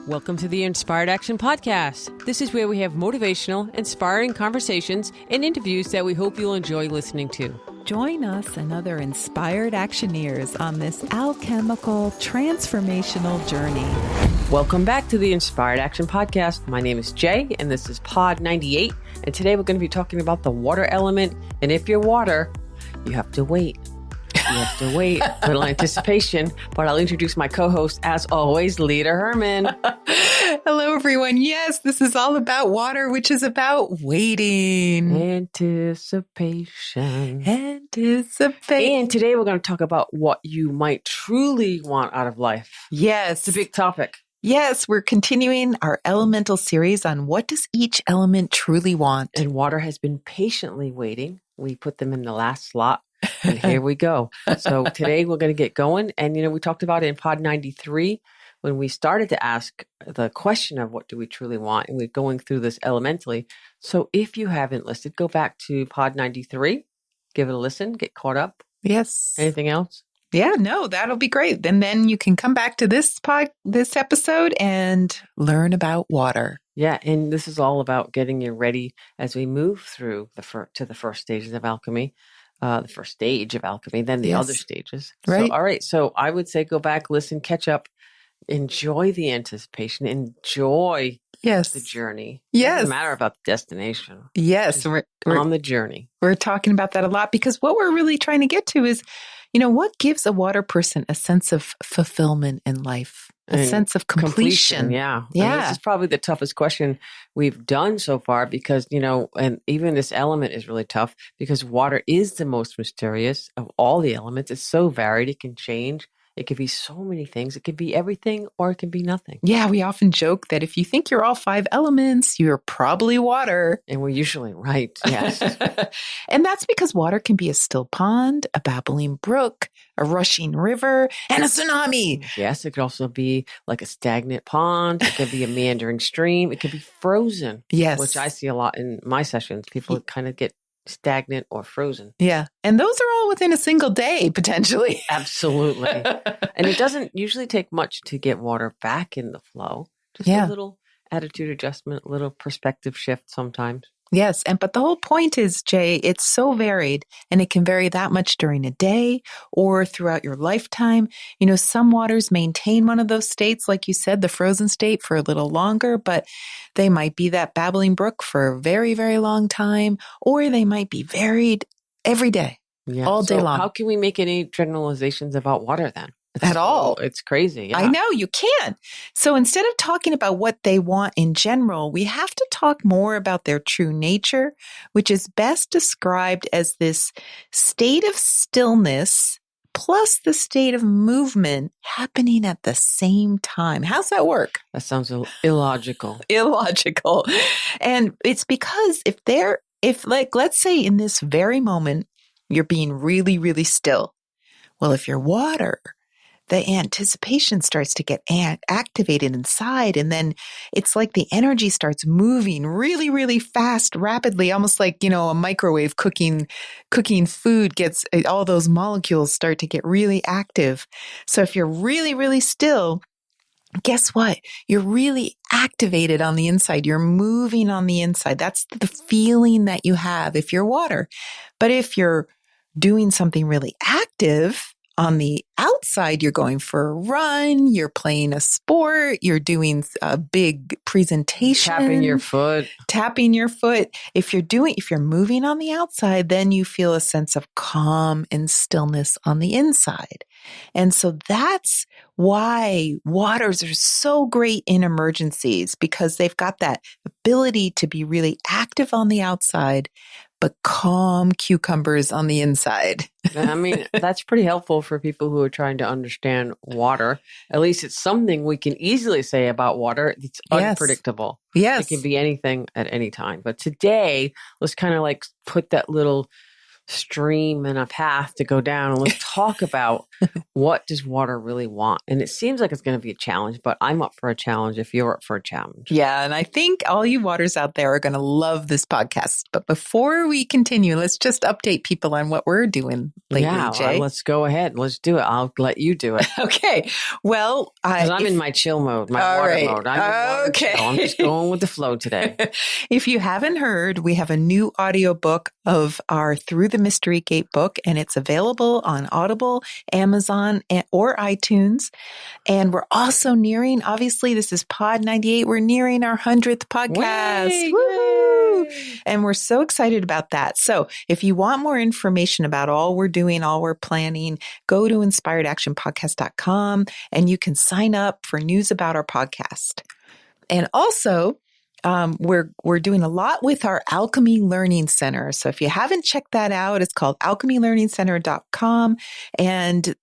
Welcome to the Inspired Action Podcast. This is where we have motivational, inspiring conversations and interviews that we hope you'll enjoy listening to. Join us and other inspired actioneers on this alchemical, transformational journey. Welcome back to the Inspired Action Podcast. My name is Jay, and this is Pod 98. And today we're going to be talking about the water element. And if you're water, you have to wait. You have to wait. A little anticipation. But I'll introduce my co-host, as always, Lita Herman. Hello, everyone. Yes, this is all about water, which is about waiting. Anticipation. And today we're going to talk about what you might truly want out of life. Yes. It's a big topic. Yes, we're continuing our elemental series on what does each element truly want. And water has been patiently waiting. We put them in the last slot. And here we go. So today we're going to get going. And, we talked about it in Pod 93 when we started to ask the question of what do we truly want. And we're going through this elementally. So if you haven't listened, go back to Pod 93, give it a listen, get caught up. Yes. Anything else? Yeah, no, that'll be great. And then you can come back to this episode and learn about water. Yeah, and this is all about getting you ready as we move through to the first stages of alchemy. The first stage of alchemy, then the other stages. Right. So, all right. So I would say go back, listen, catch up, enjoy the anticipation, enjoy the journey. Yes. It doesn't matter about the destination. Yes. We're on the journey. We're talking about that a lot because what we're really trying to get to is, what gives a water person a sense of fulfillment in life? A sense of completion. Yeah. Yeah. And this is probably the toughest question we've done so far because, and even this element is really tough because water is the most mysterious of all the elements. It's so varied. It can change. It could be so many things. It could be everything or it can be nothing. Yeah. We often joke that if you think you're all 5 elements, you're probably water. And we're usually right. Yes. And that's because water can be a still pond, a babbling brook, a rushing river, and a tsunami. Yes, it could also be like a stagnant pond. It could be a meandering stream. It could be frozen. Yes. Which I see a lot in my sessions. People kind of get stagnant or frozen. Yeah. And those are all within a single day, potentially. Absolutely. And it doesn't usually take much to get water back in the flow. Just a little attitude adjustment, a little perspective shift sometimes. Yes. But the whole point is, Jay, it's so varied and it can vary that much during a day or throughout your lifetime. Some waters maintain one of those states, like you said, the frozen state for a little longer, but they might be that babbling brook for a very, very long time, or they might be varied every day, all day long. How can we make any generalizations about water then? At all. It's crazy. Yeah. I know, you can't. So instead of talking about what they want in general, we have to talk more about their true nature, which is best described as this state of stillness plus the state of movement happening at the same time. How's that work? That sounds illogical. Illogical. And it's because if let's say in this very moment, you're being really, really still. Well, if you're water, the anticipation starts to get activated inside. And then it's like the energy starts moving really, really fast, rapidly, almost like, a microwave cooking food gets, all those molecules start to get really active. So if you're really, really still, guess what? You're really activated on the inside. You're moving on the inside. That's the feeling that you have if you're water. But if you're doing something really active, on the outside, you're going for a run, you're playing a sport, you're doing a big presentation. Tapping your foot. If you're moving on the outside, then you feel a sense of calm and stillness on the inside. And so that's why waters are so great in emergencies, because they've got that ability to be really active on the outside, but calm cucumbers on the inside. I mean, that's pretty helpful for people who are trying to understand water. At least it's something we can easily say about water. It's unpredictable. Yes. It can be anything at any time. But today, let's kind of like put that little stream and a path to go down. And let's talk about what does water really want? And it seems like it's going to be a challenge, but I'm up for a challenge if you're up for a challenge. Yeah. And I think all you waters out there are going to love this podcast. But before we continue, let's just update people on what we're doing lately, Jay. Let's go ahead. Let's do it. I'll let you do it. Okay. Well, I'm in my chill mode, my water mode. I'm in water chill. I'm just going with the flow today. If you haven't heard, we have a new audiobook of our Through the Mystery Gate book, and it's available on Audible, Amazon, or iTunes. And we're also nearing, obviously, this is Pod 98. We're nearing our 100th podcast. Woo! And we're so excited about that. So if you want more information about all we're doing, all we're planning, go to inspiredactionpodcast.com and you can sign up for news about our podcast. And also, we're doing a lot with our Alchemy Learning Center. So if you haven't checked that out, it's called alchemylearningcenter.com. And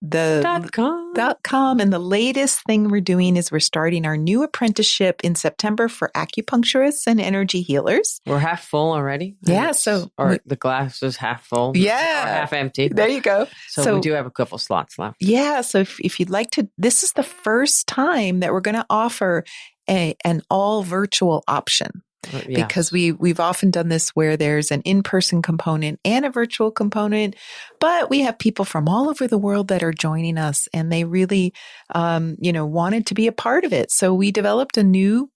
.com. And the latest thing we're doing is we're starting our new apprenticeship in September for acupuncturists and energy healers. We're half full already. Yeah. Or the glass is half full. Yeah. Or half empty. There you go. So we do have a couple slots left. Yeah. So if you'd like to, this is the first time that we're going to offer an all virtual option. Yes. Because we've often done this where there's an in-person component and a virtual component, but we have people from all over the world that are joining us and they really, wanted to be a part of it. So we developed a new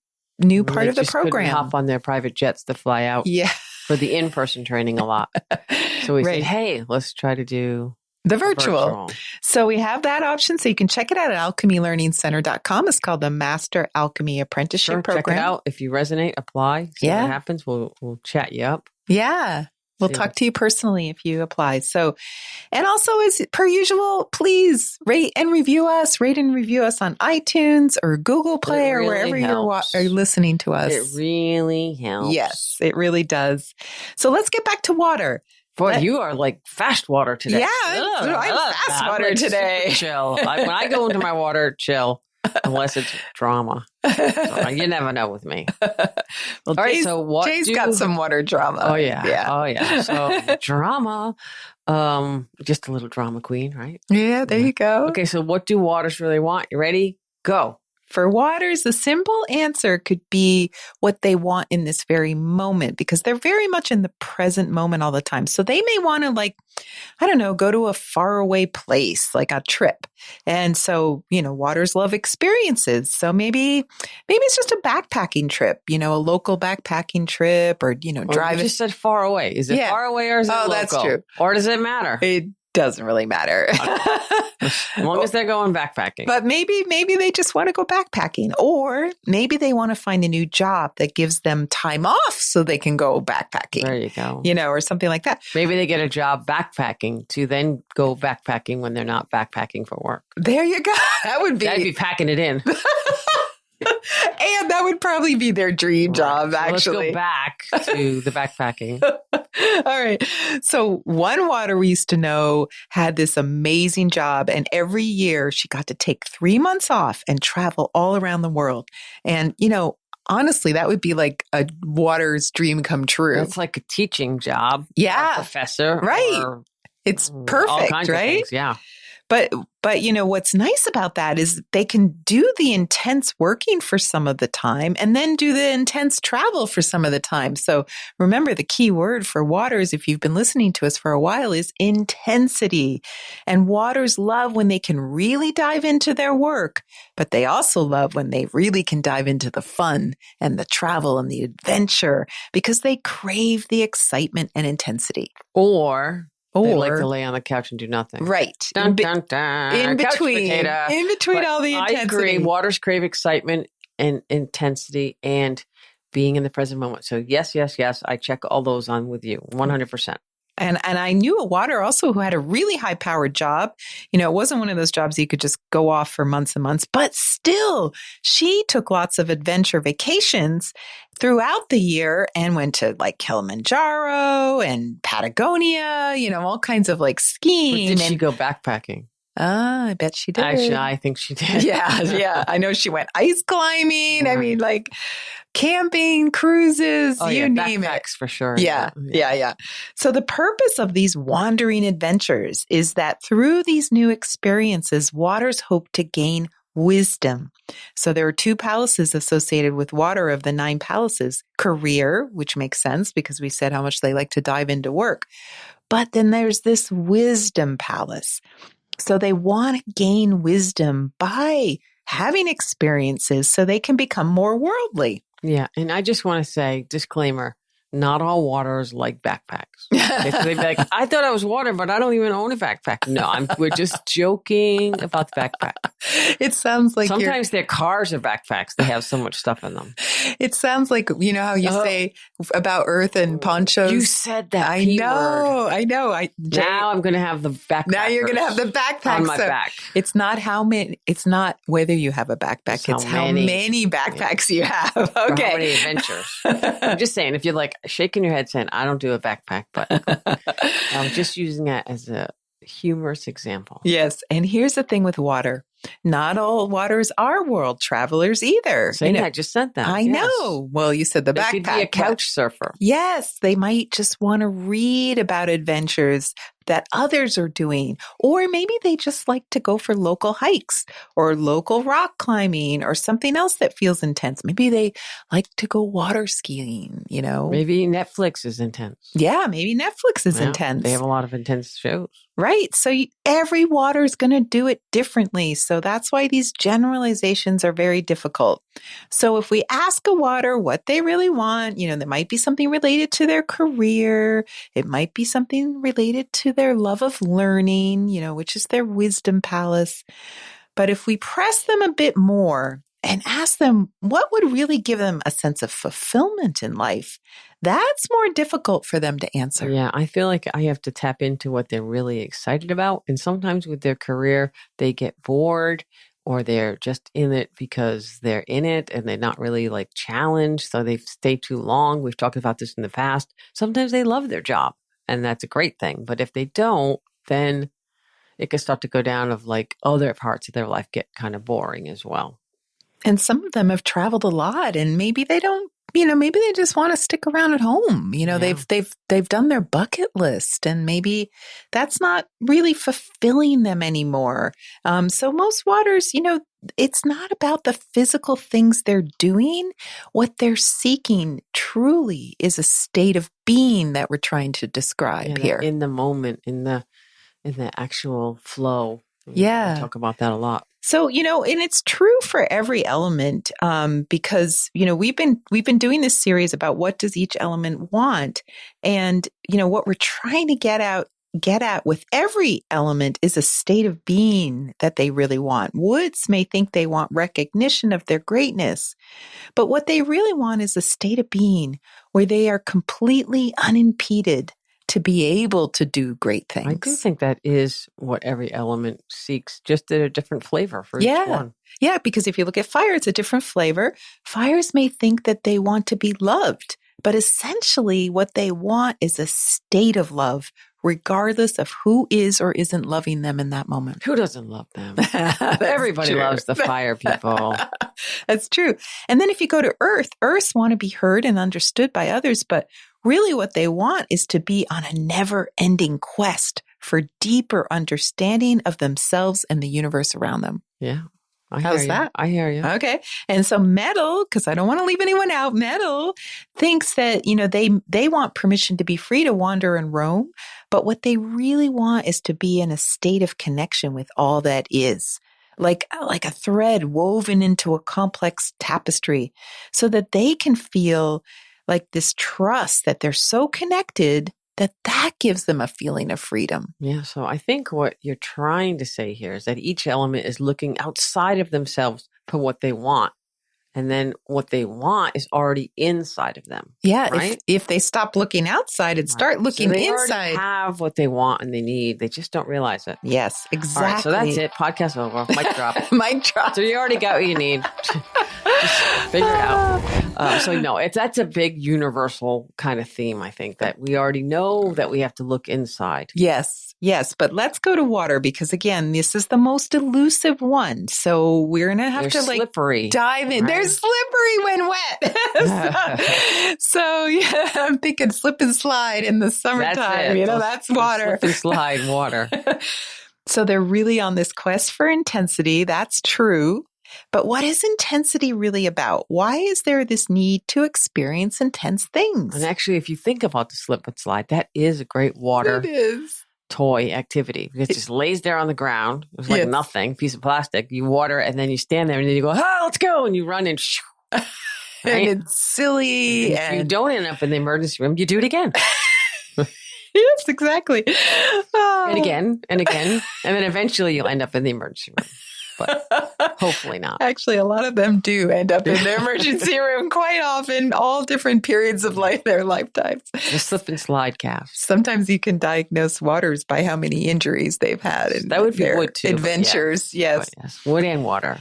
part of the program. Couldn't hop on their private jets to fly out for the in-person training a lot. So we said, hey, let's try to do the virtual. So we have that option. So you can check it out at alchemylearningcenter.com. It's called the Master Alchemy Apprenticeship Program. Check it out. If you resonate, apply. See what happens. We'll chat you up. Yeah. We'll talk to you personally if you apply. So, and also as per usual, please rate and review us. Rate and review us on iTunes or Google Play or wherever you're listening to us. It really helps. Yes, it really does. So let's get back to water. Boy, you are like fast water today. Yeah, I'm fast water today. Chill. When I go into my water, chill. Unless it's drama. So you never know with me. Well, Jay's got some water drama. Oh, yeah. Oh, yeah. So drama. Just a little drama queen, right? Yeah, there you go. Okay, so what do waters really want? You ready? Go. For waters, the simple answer could be what they want in this very moment because they're very much in the present moment all the time. So they may want to go to a faraway place, like a trip. And so, waters love experiences. So maybe it's just a backpacking trip, a local backpacking trip or, drive. You just said far away. Is it far away or is it local? That's true. Or does it matter? It doesn't really matter. As long as they're going backpacking. But maybe they just want to go backpacking, or maybe they want to find a new job that gives them time off so they can go backpacking. There you go. Or something like that. Maybe they get a job backpacking to then go backpacking when they're not backpacking for work. There you go. That'd be packing it in. And that would probably be their dream job, actually. Let's go back to the backpacking. All right. So one water we used to know had this amazing job. And every year she got to take 3 months off and travel all around the world. And, honestly, that would be like a water's dream come true. It's like a teaching job. Yeah. A professor. Right. It's perfect, all kinds right? Of things, yeah. But what's nice about that is they can do the intense working for some of the time and then do the intense travel for some of the time. So remember, the key word for waters, if you've been listening to us for a while, is intensity. And waters love when they can really dive into their work, but they also love when they really can dive into the fun and the travel and the adventure because they crave the excitement and intensity. Or they like to lay on the couch and do nothing. Right. Dun, dun, dun. In between But all the intensity. I agree. Waters crave excitement and intensity and being in the present moment. So yes. I check all those on with you. 100%. And I knew a water also who had a really high powered job. It wasn't one of those jobs you could just go off for months and months, but still she took lots of adventure vacations throughout the year and went to like Kilimanjaro and Patagonia, all kinds of like skiing. Or did she go backpacking? I bet she did. Actually, I think she did. Yeah. I know she went ice climbing. I mean, like camping, cruises, you name it. Backpacks for sure. Yeah. So the purpose of these wandering adventures is that through these new experiences, waters hope to gain wisdom. So there are 2 palaces associated with water of the 9 palaces. Career, which makes sense because we said how much they like to dive into work. But then there's this wisdom palace. So they want to gain wisdom by having experiences so they can become more worldly. Yeah. And I just want to say, disclaimer, not all water is like backpacks. They'd be like, I thought I was water, but I don't even own a backpack. No, we're just joking about the backpack. It sounds like sometimes their cars are backpacks. They have so much stuff in them. It sounds like, you know how you say about earth and ponchos? You said that. I know. Now I'm going to have the backpack. Now you're going to have the backpack on my back. It's not it's not whether you have a backpack. It's how many backpacks you have. Okay. How many adventures. I'm just saying, if you're like shaking your head saying, I don't do a backpack, but I'm just using that as a humorous example. Yes. And here's the thing with water. Not all waters are world travelers either. I just said that. I know. Well, you said the backpack. They could be a couch surfer. Yes. They might just want to read about adventures that others are doing. Or maybe they just like to go for local hikes or local rock climbing or something else that feels intense. Maybe they like to go water skiing, Maybe Netflix is intense. Yeah, maybe Netflix is intense. They have a lot of intense shows. Right. So every water is going to do it differently. So that's why these generalizations are very difficult. So if we ask a water what they really want, there might be something related to their career. It might be something related to their love of learning, which is their wisdom palace. But if we press them a bit more and ask them what would really give them a sense of fulfillment in life, that's more difficult for them to answer. Yeah, I feel like I have to tap into what they're really excited about. And sometimes with their career, they get bored or they're just in it because they're in it and they're not really like challenged. So they stay too long. We've talked about this in the past. Sometimes they love their job and that's a great thing. But if they don't, then it can start to go down of like other parts of their life get kind of boring as well. And some of them have traveled a lot and maybe they don't, maybe they just want to stick around at home. They've done their bucket list and maybe that's not really fulfilling them anymore. So most waters, it's not about the physical things they're doing. What they're seeking truly is a state of being that we're trying to describe here. In the moment, in the actual flow. Yeah. We talk about that a lot. So, and it's true for every element, because, we've been doing this series about what does each element want. And, what we're trying to get at with every element is a state of being that they really want. Woods may think they want recognition of their greatness, but what they really want is a state of being where they are completely unimpeded to be able to do great things. I do think that is what every element seeks, just a different flavor for each one. Yeah, because if you look at fire, it's a different flavor. Fires may think that they want to be loved, but essentially what they want is a state of love, regardless of who is or isn't loving them in that moment. Who doesn't love them? Everybody loves the fire people. That's true. And then if you go to Earths want to be heard and understood by others, but really what they want is to be on a never-ending quest for deeper understanding of themselves and the universe around them. Yeah. How's that? I hear you. Okay. And so metal, because I don't want to leave anyone out, metal thinks that, they want permission to be free to wander and roam, but what they really want is to be in a state of connection with all that is. Like a thread woven into a complex tapestry so that they can feel like this trust that they're so connected that gives them a feeling of freedom. Yeah. So I think what you're trying to say here is that each element is looking outside of themselves for what they want. And then what they want is already inside of them. Yeah. Right? If they stop looking outside and start looking so they inside. Already have what they want and they need. They just don't realize it. Yes, exactly. All right, so that's it. Podcast over. Mic drop. Mic drop. So you already got what you need. Just figure it out. That's a big universal kind of theme, I think, that we already know that we have to look inside. Yes. Yes, but let's go to water because again, this is the most elusive one. So we're going to have They're to like slippery, dive in. right? They're slippery when wet. so yeah, I'm thinking slip and slide in the summertime. That's it. That's water. Slip and slide water. So they're really on this quest for intensity. That's true. But what is intensity really about? Why is there this need to experience intense things? And actually, if you think about the slip and slide, that is a great water It is. toy activity. It just lays there on the ground. It's like nothing, piece of plastic. You water and then you stand there and then you go, let's go. And you run and shoo. Right? And it's silly. If you don't end up in the emergency room, you do it again. Yes, exactly. Oh. And again, and again. And then eventually you'll end up in the emergency room. But hopefully not. Actually, a lot of them do end up in the emergency room quite often, all different periods of their lifetimes. The slip and slide calf. Sometimes you can diagnose waters by how many injuries they've had in that would be their wood too, adventures. Yes. Wood and water.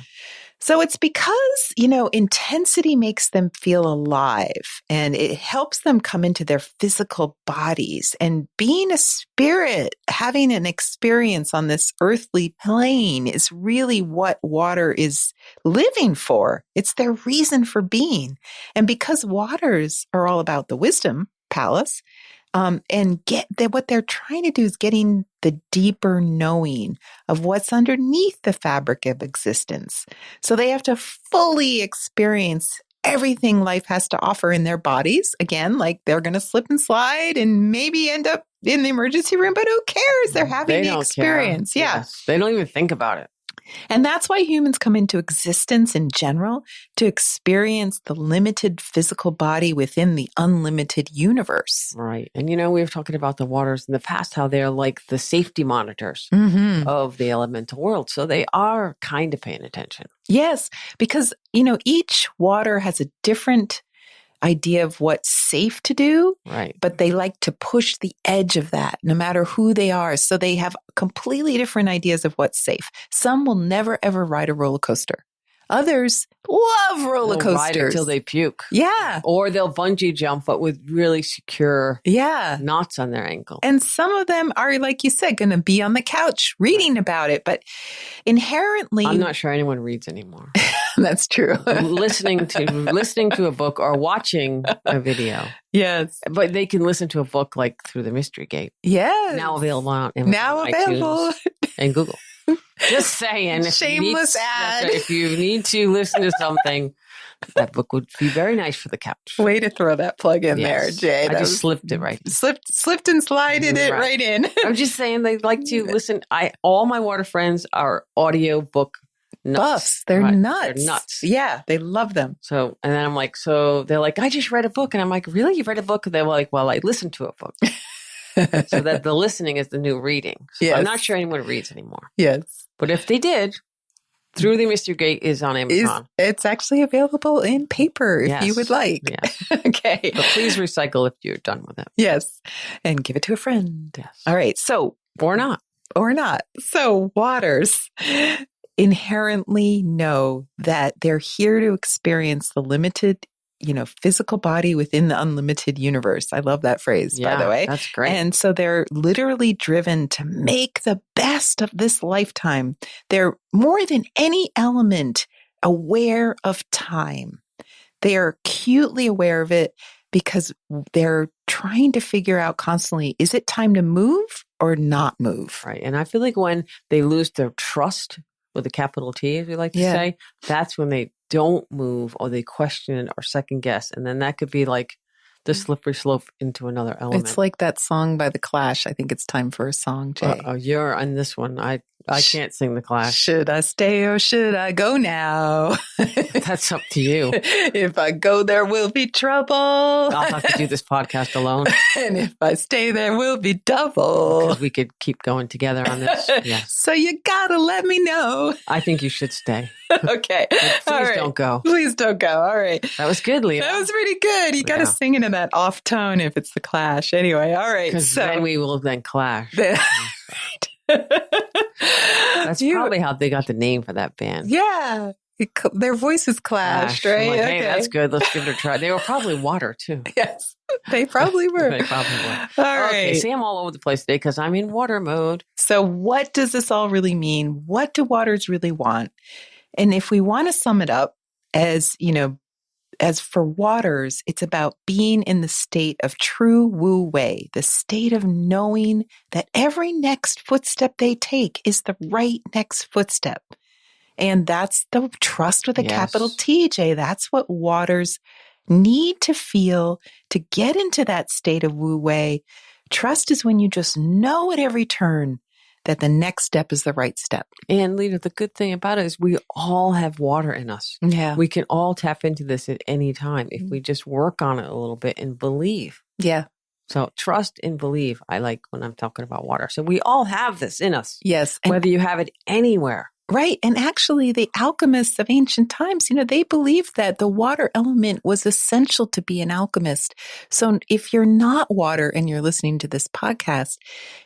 So it's because, intensity makes them feel alive and it helps them come into their physical bodies. And being a spirit, having an experience on this earthly plane is really what water is living for. It's their reason for being. And because waters are all about the wisdom palace, what they're trying to do is getting the deeper knowing of what's underneath the fabric of existence. So they have to fully experience everything life has to offer in their bodies. Again, like they're going to slip and slide and maybe end up in the emergency room, but who cares? They're having the experience. Care. Yeah. Yes. They don't even think about it. And that's why humans come into existence in general, to experience the limited physical body within the unlimited universe. Right. And, we were talking about the waters in the past, how they're like the safety monitors of the elemental world. So they are kind of paying attention. Yes, because, each water has a different idea of what's safe to do. Right. But they like to push the edge of that no matter who they are. So they have completely different ideas of what's safe. Some will never, ever ride a roller coaster. Others love roller coasters. Ride it till they puke. Yeah. Or they'll bungee jump, but with really secure knots on their ankle. And some of them are, like you said, going to be on the couch reading about it. But inherently, I'm not sure anyone reads anymore. That's true. listening to a book or watching a video. Yes. But they can listen to a book like through the Mystery Gate. Yes. Now available on Amazon, iTunes, and Google. Just saying. Shameless ad. If you need to listen to something, that book would be very nice for the couch. Way to throw that plug in there, Jay. I just slipped it right. Slipped and slided it right in. I'm just saying they like to listen. All my water friends are audio book nuts. Buffs. They're nuts. They're nuts. Yeah, they love them. So, and then I'm like, they're like, I just read a book. And I'm like, really? You read a book? And they're like, well, I listened to a book. So that the listening is the new reading. So yes. I'm not sure anyone reads anymore. Yes. But if they did, Through the Mystery Gate is on Amazon. It's actually available in paper if you would like. Yeah. Okay. But please recycle if you're done with it. Yes. And give it to a friend. Yes. All right. So, or not. So waters inherently know that they're here to experience the limited, physical body within the unlimited universe. I love that phrase, by the way. That's great. And so they're literally driven to make the best of this lifetime. They're more than any element aware of time. They are acutely aware of it because they're trying to figure out constantly, is it time to move or not move? Right. And I feel like when they lose their trust, with a capital T, as we like to say, that's when they don't move or they question it or second guess. And then that could be like the slippery slope into another element. It's like that song by The Clash. I think it's time for a song, Jay. You're on this one. I can't sing The Clash. Should I stay or should I go now? That's up to you. If I go, there will be trouble. I'll have to do this podcast alone. And if I stay, there will be double. Because we could keep going together on this. Yes. So you gotta let me know. I think you should stay. Okay. Please don't go. Please don't go. All right. That was good, Leah. That was pretty good. You got to sing into that off tone if it's The Clash. Anyway, all right. Because then we will clash. That's probably how they got the name for that band. Yeah. Their voices clashed, right? I'm like, hey, Okay. that's good. Let's give it a try. They were probably water too. Yes, they probably were. They probably were. All Okay, right. see, I'm all over the place today because I'm in water mode. So what does this all really mean? What do waters really want? And if we want to sum it up as, as for waters, it's about being in the state of true Wu Wei, the state of knowing that every next footstep they take is the right next footstep. And that's the trust with a capital T, Jay. That's what waters need to feel to get into that state of Wu Wei. Trust is when you just know at every turn that the next step is the right step. And Lita, the good thing about it is we all have water in us. Yeah. We can all tap into this at any time if we just work on it a little bit and believe. Yeah. So trust and believe. I like when I'm talking about water. So we all have this in us. Yes. Whether you have it anywhere. Right. And actually, the alchemists of ancient times, they believed that the water element was essential to be an alchemist. So if you're not water and you're listening to this podcast,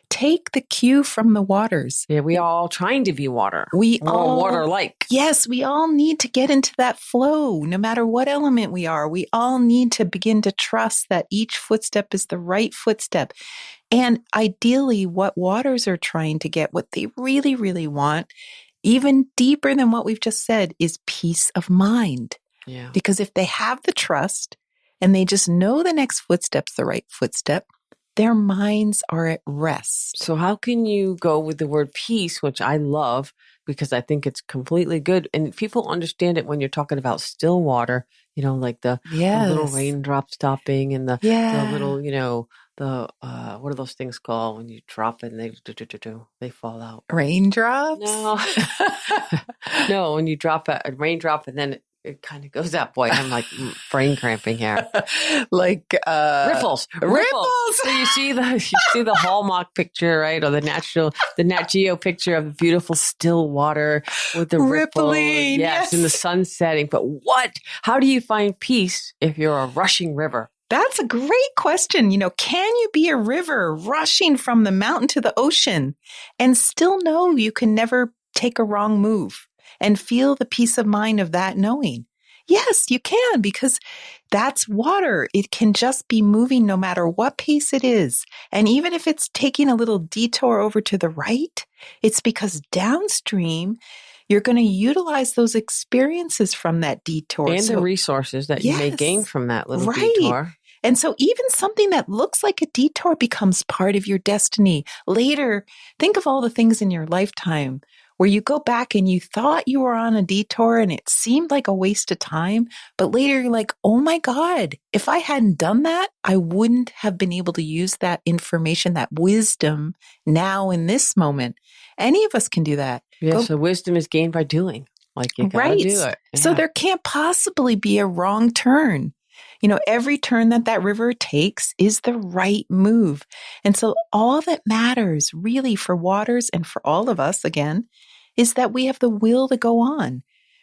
take the cue from the waters. Yeah, we are all trying to be water. We We're all water-like. Yes, we all need to get into that flow, no matter what element we are. We all need to begin to trust that each footstep is the right footstep. And ideally, what waters are trying to get, what they really, really want, even deeper than what we've just said, is peace of mind. Yeah. Because if they have the trust and they just know the next footstep's the right footstep, their minds are at rest. So how can you go with the word peace, which I love because I think it's completely good. And people understand it when you're talking about still water, like the little raindrop stopping and the little, what are those things called when you drop it and they fall out? Raindrops? No. No, when you drop a raindrop and then it kind of goes out. Boy, I'm like brain cramping here. Like riffles. Riffles. So you see the Hallmark picture, right? Or the Nat Geo picture of the beautiful still water with the rippling. Yes, and the sun setting. But how do you find peace if you're a rushing river? That's a great question. Can you be a river rushing from the mountain to the ocean and still know you can never take a wrong move and feel the peace of mind of that knowing? Yes, you can, because that's water. It can just be moving no matter what pace it is. And even if it's taking a little detour over to the right, it's because downstream, you're going to utilize those experiences from that detour. And the resources that you may gain from that little detour. And so even something that looks like a detour becomes part of your destiny. Later, think of all the things in your lifetime where you go back and you thought you were on a detour and it seemed like a waste of time. But later you're like, oh my God, if I hadn't done that, I wouldn't have been able to use that information, that wisdom now in this moment. Any of us can do that. Yeah, so wisdom is gained by doing. Like you gotta do it. Yeah. So there can't possibly be a wrong turn. Every turn that river takes is the right move. And so all that matters really for waters and for all of us, again, is that we have the will to go on.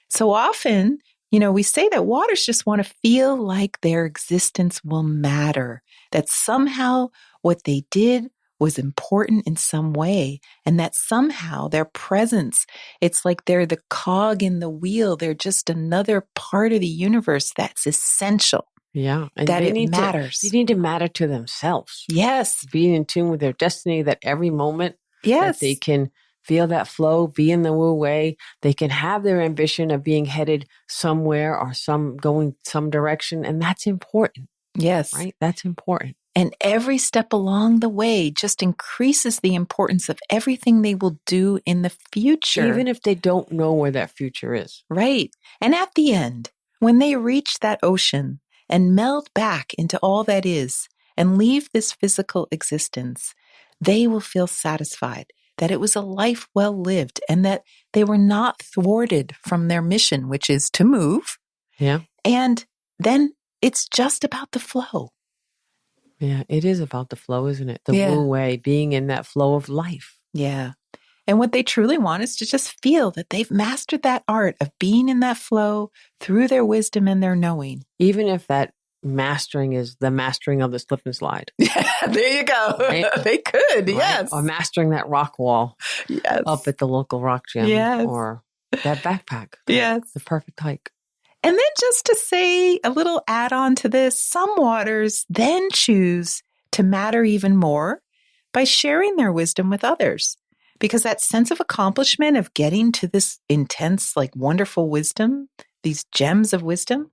So often, we say that waters just want to feel like their existence will matter, that somehow what they did was important in some way, and that somehow their presence, it's like they're the cog in the wheel. They're just another part of the universe that's essential. Yeah. And that it matters. They need to matter to themselves. Yes. Being in tune with their destiny, that every moment that they can feel that flow, be in the Wu Wei. They can have their ambition of being headed somewhere or going some direction. And that's important. Yes. Right? That's important. And every step along the way just increases the importance of everything they will do in the future. Even if they don't know where that future is. Right. And at the end, when they reach that ocean, and meld back into all that is and leave this physical existence, they will feel satisfied that it was a life well lived and that they were not thwarted from their mission, which is to move. Yeah. And then it's just about the flow. Yeah, it is about the flow, isn't it? The Wu Wei, being in that flow of life. Yeah. And what they truly want is to just feel that they've mastered that art of being in that flow through their wisdom and their knowing. Even if that mastering is the mastering of the slip and slide. Yeah, there you go. Right? They could, yes. Or mastering that rock wall up at the local rock gym. Yes. Or that backpack. Yes. The perfect hike. And then just to say a little add on to this, some waters then choose to matter even more by sharing their wisdom with others. Because that sense of accomplishment of getting to this intense, like wonderful wisdom, these gems of wisdom,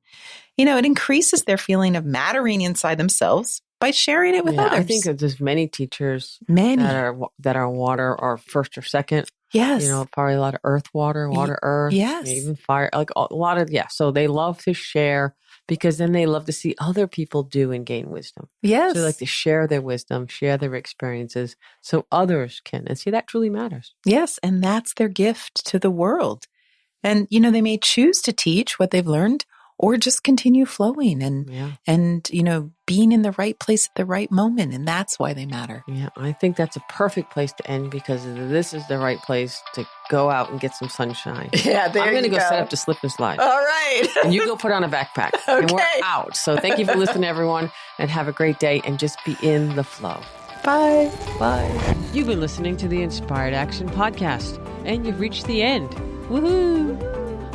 it increases their feeling of mattering inside themselves by sharing it with others. I think that there's many teachers that are water or first or second. Yes. Probably a lot of earth, water, earth. Yes. Even fire, like a lot of, So they love to share because then they love to see other people do and gain wisdom. Yes. So they like to share their wisdom, share their experiences so others can. And see, that truly matters. Yes. And that's their gift to the world. And, they may choose to teach what they've learned or just continue flowing and being in the right place at the right moment. And that's why they matter. Yeah, I think that's a perfect place to end because this is the right place to go out and get some sunshine. Yeah, there I'm going to go set up to slip and slide. All right. And you go put on a backpack. Okay. And we're out. So thank you for listening, everyone, and have a great day and just be in the flow. Bye. Bye. You've been listening to the Inspired Action Podcast, and you've reached the end. Woohoo!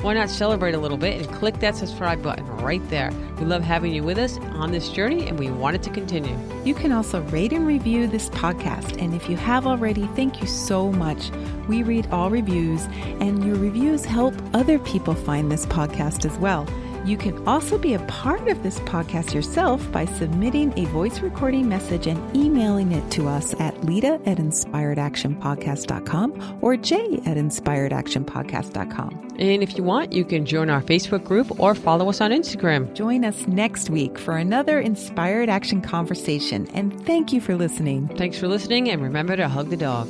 Why not celebrate a little bit and click that subscribe button right there. We love having you with us on this journey, and we want it to continue. You can also rate and review this podcast. And if you have already, thank you so much. We read all reviews, and your reviews help other people find this podcast as well. You can also be a part of this podcast yourself by submitting a voice recording message and emailing it to us at lita@inspiredactionpodcast.com or jay@inspiredactionpodcast.com. And if you want, you can join our Facebook group or follow us on Instagram. Join us next week for another Inspired Action conversation. And thank you for listening. Thanks for listening, and remember to hug the dog.